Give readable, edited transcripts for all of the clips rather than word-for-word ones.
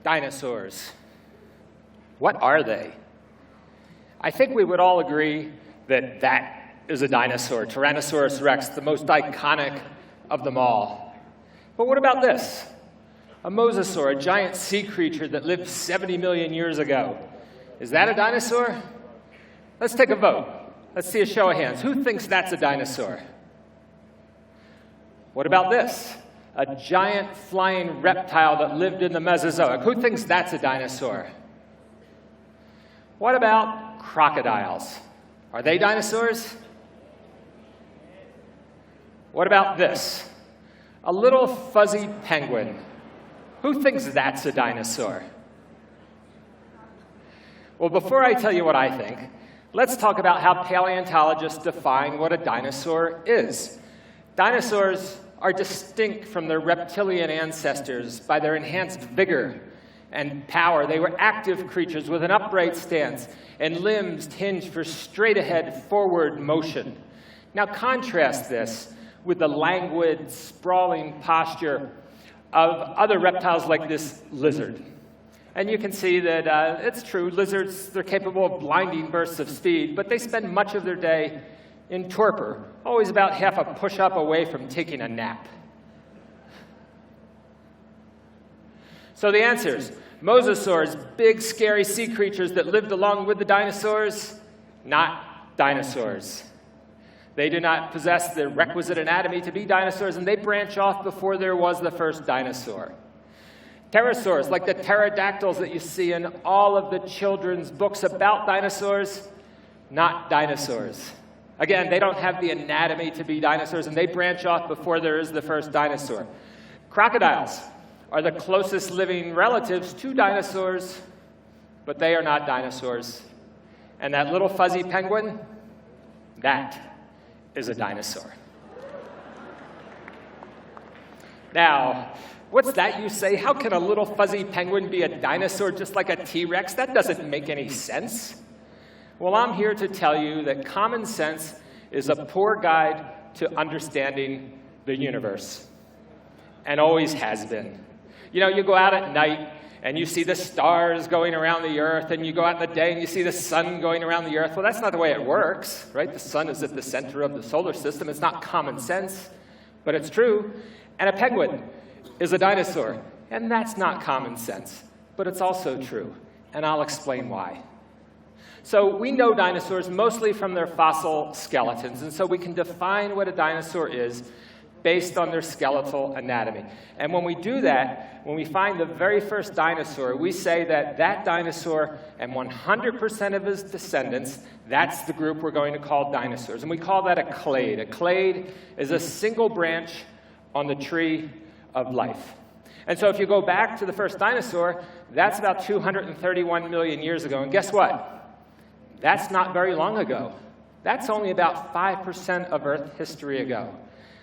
Dinosaurs. What are they? I think we would all agree that that is a dinosaur, Tyrannosaurus rex, the most iconic of them all. But what about this? A mosasaur, a giant sea creature that lived 70 million years ago. Is that a dinosaur? Let's take a vote. Let's see a show of hands. Who thinks that's a dinosaur? What about this? A giant flying reptile that lived in the Mesozoic. Who thinks that's a dinosaur? What about crocodiles? Are they dinosaurs? What about this? A little fuzzy penguin. Who thinks that's a dinosaur? Well, before I tell you what I think, let's talk about how paleontologists define what a dinosaur is. Dinosaurs are distinct from their reptilian ancestors by their enhanced vigor and power. They were active creatures with an upright stance and limbs hinged for straight-ahead forward motion. Now contrast this with the languid, sprawling posture of other reptiles like this lizard. And you can see that it's true, lizards, they're capable of blinding bursts of speed, but they spend much of their day in torpor, always about half a push-up away from taking a nap. So the answers: mosasaurs, big, scary sea creatures that lived along with the dinosaurs, not dinosaurs. They do not possess the requisite anatomy to be dinosaurs, and they branch off before there was the first dinosaur. Pterosaurs, like the pterodactyls that you see in all of the children's books about dinosaurs, not dinosaurs. Again, they don't have the anatomy to be dinosaurs, and they branch off before there is the first dinosaur. Crocodiles are the closest living relatives to dinosaurs, but they are not dinosaurs. And that little fuzzy penguin, that is a dinosaur. Now, what's that you say? How can a little fuzzy penguin be a dinosaur just like a T-Rex? That doesn't make any sense. Well, I'm here to tell you that common sense is a poor guide to understanding the universe, and always has been. You know, you go out at night and you see the stars going around the earth, and you go out in the day and you see the sun going around the earth. Well, that's not the way it works, right? The sun is at the center of the solar system. It's not common sense, but it's true. And a penguin is a dinosaur, and that's not common sense, but it's also true, and I'll explain why. So we know dinosaurs mostly from their fossil skeletons, and so we can define what a dinosaur is based on their skeletal anatomy. And when we do that, when we find the very first dinosaur, we say that that dinosaur and 100% of his descendants, that's the group we're going to call dinosaurs. And we call that a clade. A clade is a single branch on the tree of life. And so if you go back to the first dinosaur, that's about 231 million years ago. And guess what? That's not very long ago. That's only about 5% of Earth history ago.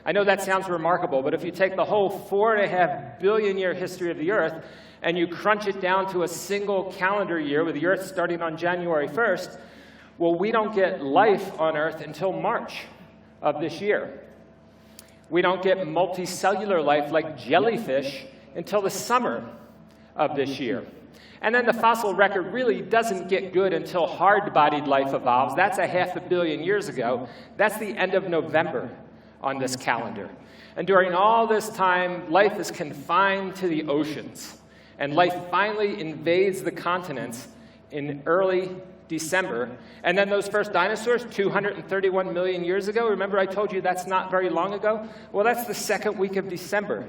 I know that sounds remarkable, but if you take the whole 4.5 billion year history of the Earth and you crunch it down to a single calendar year with the Earth starting on January 1st, well, we don't get life on Earth until March of this year. We don't get multicellular life like jellyfish until the summer of this year. And then the fossil record really doesn't get good until hard-bodied life evolves. That's 500 million years ago. That's the end of November on this calendar. And during all this time, life is confined to the oceans. And life finally invades the continents in early December. And then those first dinosaurs, 231 million years ago, remember I told you that's not very long ago? Well, that's the second week of December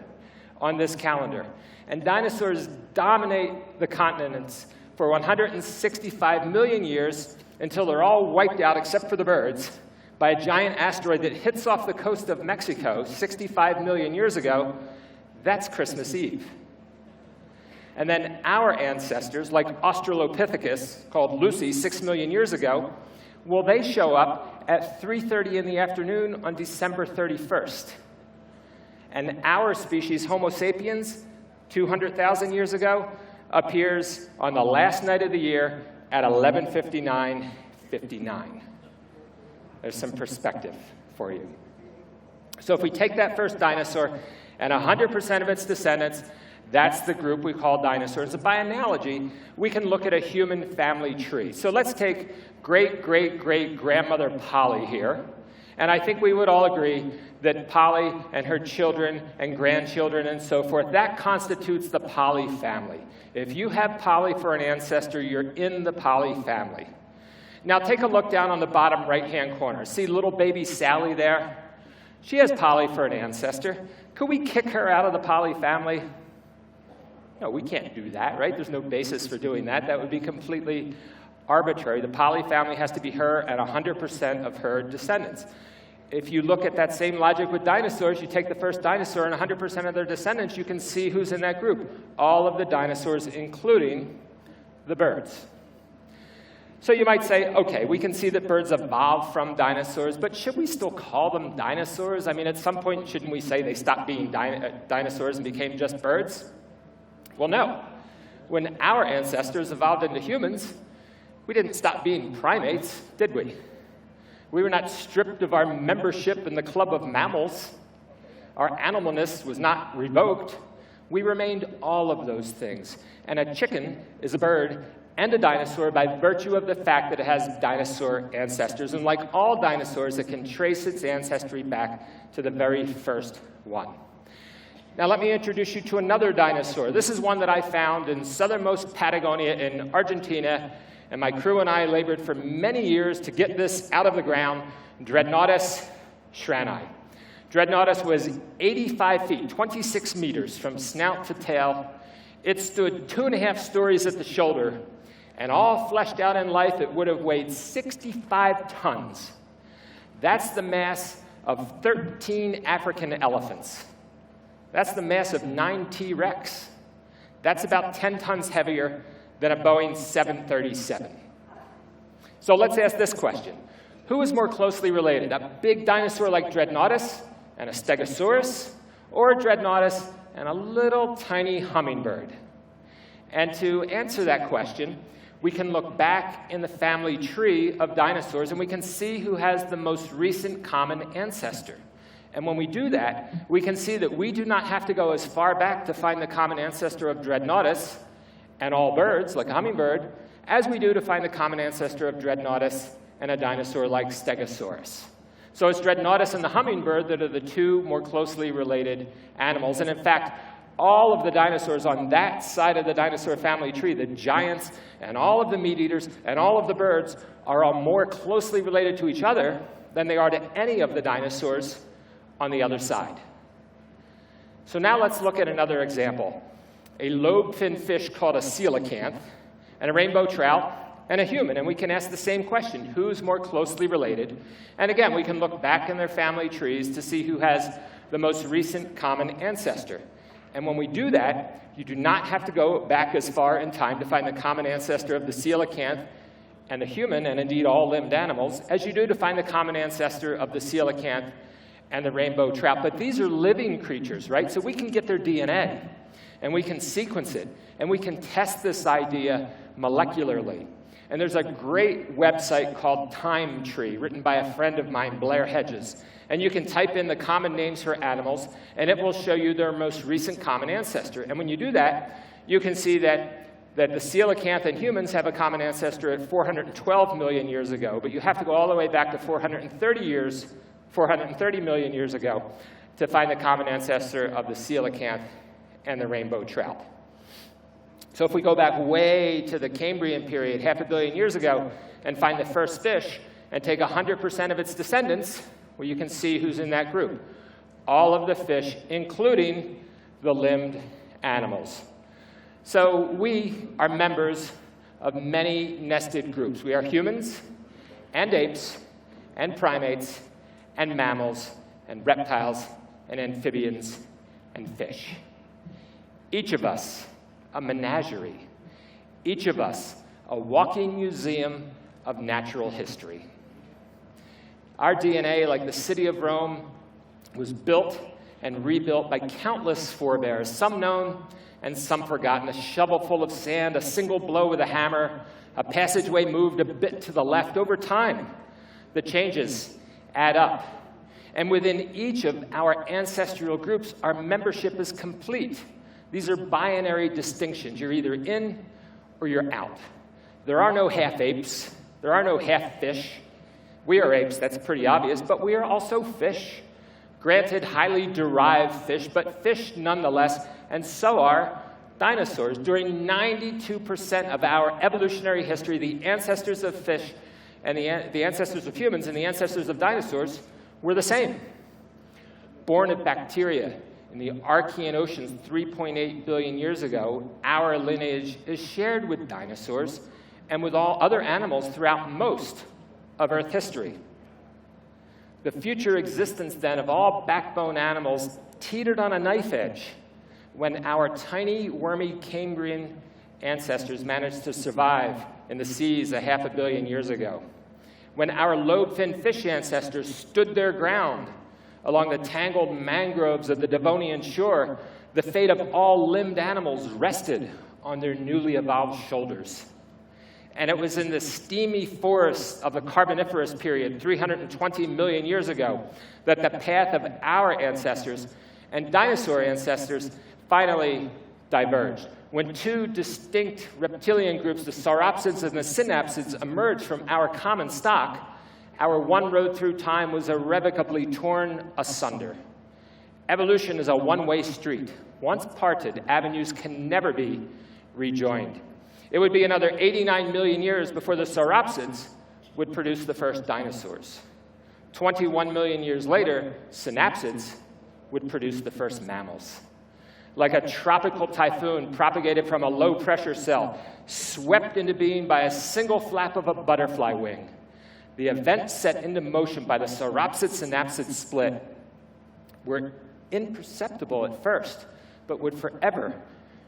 on this calendar. And dinosaurs dominate the continents for 165 million years until they're all wiped out, except for the birds, by a giant asteroid that hits off the coast of Mexico 65 million years ago. That's Christmas Eve. And then our ancestors, like Australopithecus, called Lucy, 6 million years ago, well, they show up at 3:30 in the afternoon on December 31st. And our species, Homo sapiens, 200,000 years ago, appears on the last night of the year at 11:59:59. There's some perspective for you. So if we take that first dinosaur and 100% of its descendants, That's the group we call dinosaurs. And by analogy, we can look at a human family tree. So let's take great-great-great-grandmother Polly here. And I think we would all agree that Polly and her children and grandchildren and so forth, that constitutes the Polly family. If you have Polly for an ancestor, you're in the Polly family. Now take a look down on the bottom right-hand corner. See little baby Sally there? She has Polly for an ancestor. Could we kick her out of the Polly family? No, we can't do that, right? There's no basis for doing that. That would be completely arbitrary. The Polly family has to be her and 100% of her descendants. If you look at that same logic with dinosaurs, you take the first dinosaur and 100% of their descendants, you can see who's in that group. All of the dinosaurs, including the birds. So you might say, okay, we can see that birds evolved from dinosaurs, but should we still call them dinosaurs? I mean, at some point, shouldn't we say they stopped being dinosaurs and became just birds? Well, no. When our ancestors evolved into humans, we didn't stop being primates, did we? We were not stripped of our membership in the club of mammals. Our animalness was not revoked. We remained all of those things. And a chicken is a bird and a dinosaur by virtue of the fact that it has dinosaur ancestors. And like all dinosaurs, it can trace its ancestry back to the very first one. Now let me introduce you to another dinosaur. This is one that I found in southernmost Patagonia in Argentina, and my crew and I labored for many years to get this out of the ground, Dreadnoughtus shrani. Dreadnoughtus was 85 feet, 26 meters from snout to tail. It stood 2.5 stories at the shoulder, and all fleshed out in life, it would have weighed 65 tons. That's the mass of 13 African elephants. That's the mass of 9 T-Rex. That's about 10 tons heavier than a Boeing 737. So let's ask this question. Who is more closely related, a big dinosaur like Dreadnoughtus and a Stegosaurus, or a Dreadnoughtus and a little tiny hummingbird? And to answer that question, we can look back in the family tree of dinosaurs and we can see who has the most recent common ancestor. And when we do that, we can see that we do not have to go as far back to find the common ancestor of Dreadnoughtus and all birds, like a hummingbird, as we do to find the common ancestor of Dreadnoughtus and a dinosaur like Stegosaurus. So it's Dreadnoughtus and the hummingbird that are the two more closely related animals. And in fact, all of the dinosaurs on that side of the dinosaur family tree, the giants and all of the meat eaters and all of the birds, are all more closely related to each other than they are to any of the dinosaurs on the other side. So now let's look at another example. A lobe-finned fish called a coelacanth, and a rainbow trout, and a human. And we can ask the same question, who's more closely related? And again, we can look back in their family trees to see who has the most recent common ancestor. And when we do that, you do not have to go back as far in time to find the common ancestor of the coelacanth and the human, and indeed all limbed animals, as you do to find the common ancestor of the coelacanth and the rainbow trout. But these are living creatures, right? So we can get their DNA, and we can sequence it, and we can test this idea molecularly. And there's a great website called Time Tree, written by a friend of mine, Blair Hedges. And you can type in the common names for animals, and it will show you their most recent common ancestor. And when you do that, you can see that the coelacanth and humans have a common ancestor at 412 million years ago, but you have to go all the way back to 430 million years ago to find the common ancestor of the coelacanth and the rainbow trout. So if we go back way to the Cambrian period, 500 million years ago, and find the first fish, and take 100% of its descendants, well, you can see who's in that group. All of the fish, including the limbed animals. So we are members of many nested groups. We are humans, and apes, and primates, and mammals, and reptiles, and amphibians, and fish. Each of us a menagerie. Each of us a walking museum of natural history. Our DNA, like the city of Rome, was built and rebuilt by countless forebears, some known and some forgotten. A shovel full of sand, a single blow with a hammer, a passageway moved a bit to the left. Over time, the changes add up. And within each of our ancestral groups, our membership is complete. These are binary distinctions. You're either in or you're out. There are no half-apes. There are no half-fish. We are apes, that's pretty obvious, but we are also fish. Granted, highly derived fish, but fish nonetheless, and so are dinosaurs. During 92% of our evolutionary history, the ancestors of fish and the ancestors of humans and the ancestors of dinosaurs were the same. Born of bacteria in the Archean oceans 3.8 billion years ago, our lineage is shared with dinosaurs and with all other animals throughout most of Earth history. The future existence, then, of all backbone animals teetered on a knife edge when our tiny, wormy Cambrian ancestors managed to survive in the seas a 500 million years ago. When our lobe-finned fish ancestors stood their ground along the tangled mangroves of the Devonian shore, the fate of all limbed animals rested on their newly evolved shoulders. And it was in the steamy forests of the Carboniferous period, 320 million years ago, that the path of our ancestors and dinosaur ancestors finally diverged. When two distinct reptilian groups, the sauropsids and the synapsids, emerged from our common stock, our one road through time was irrevocably torn asunder. Evolution is a one-way street. Once parted, avenues can never be rejoined. It would be another 89 million years before the sauropsids would produce the first dinosaurs. 21 million years later, synapsids would produce the first mammals. Like a tropical typhoon propagated from a low-pressure cell, swept into being by a single flap of a butterfly wing, the events set into motion by the sauropsid-synapsid split were imperceptible at first, but would forever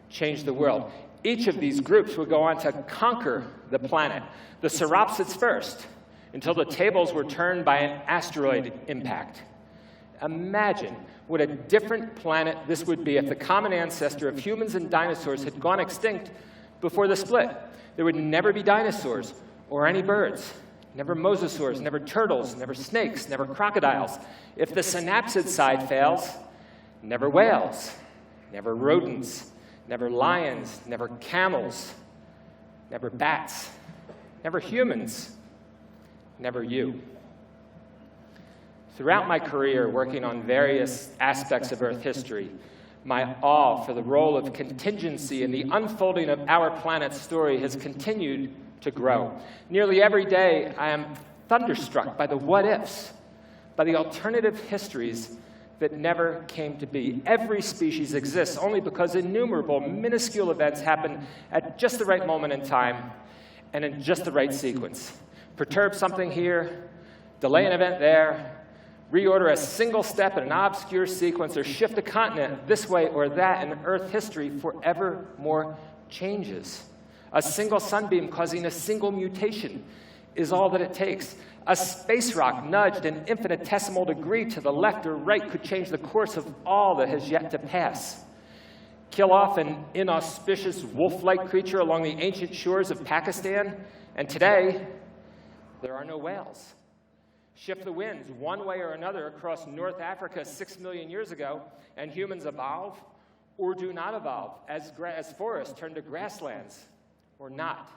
change the world. Each of these groups would go on to conquer the planet, the sauropsids first, until the tables were turned by an asteroid impact. Imagine what a different planet this would be if the common ancestor of humans and dinosaurs had gone extinct before the split. There would never be dinosaurs or any birds, never mosasaurs, never turtles, never snakes, never crocodiles. If the synapsid side fails, never whales, never rodents, never lions, never camels, never bats, never humans, never you. Throughout my career working on various aspects of Earth history, my awe for the role of contingency in the unfolding of our planet's story has continued to grow. Nearly every day, I am thunderstruck by the what-ifs, by the alternative histories that never came to be. Every species exists only because innumerable minuscule events happen at just the right moment in time and in just the right sequence. Perturb something here, delay an event there, reorder a single step in an obscure sequence, or shift a continent this way or that, and Earth history forevermore changes. A single sunbeam causing a single mutation is all that it takes. A space rock nudged an infinitesimal degree to the left or right could change the course of all that has yet to pass. Kill off an inauspicious wolf-like creature along the ancient shores of Pakistan, and today, there are no whales. Shift the winds one way or another across North Africa 6 million years ago, and humans evolve or do not evolve as forests turn to grasslands or not.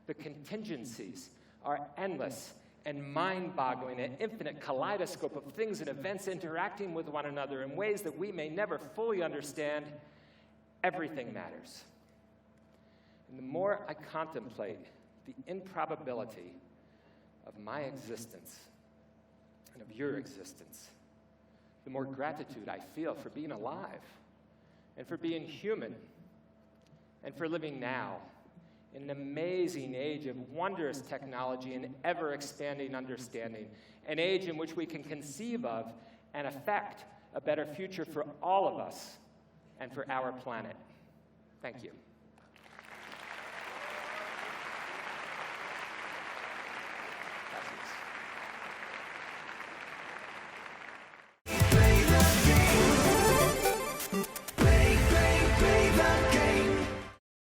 The contingencies are endless and mind-boggling, an infinite kaleidoscope of things and events interacting with one another in ways that we may never fully understand. Everything matters. And the more I contemplate the improbability of my existence and of your existence, the more gratitude I feel for being alive and for being human and for living now in an amazing age of wondrous technology and ever-expanding understanding, an age in which we can conceive of and affect a better future for all of us and for our planet. Thank you.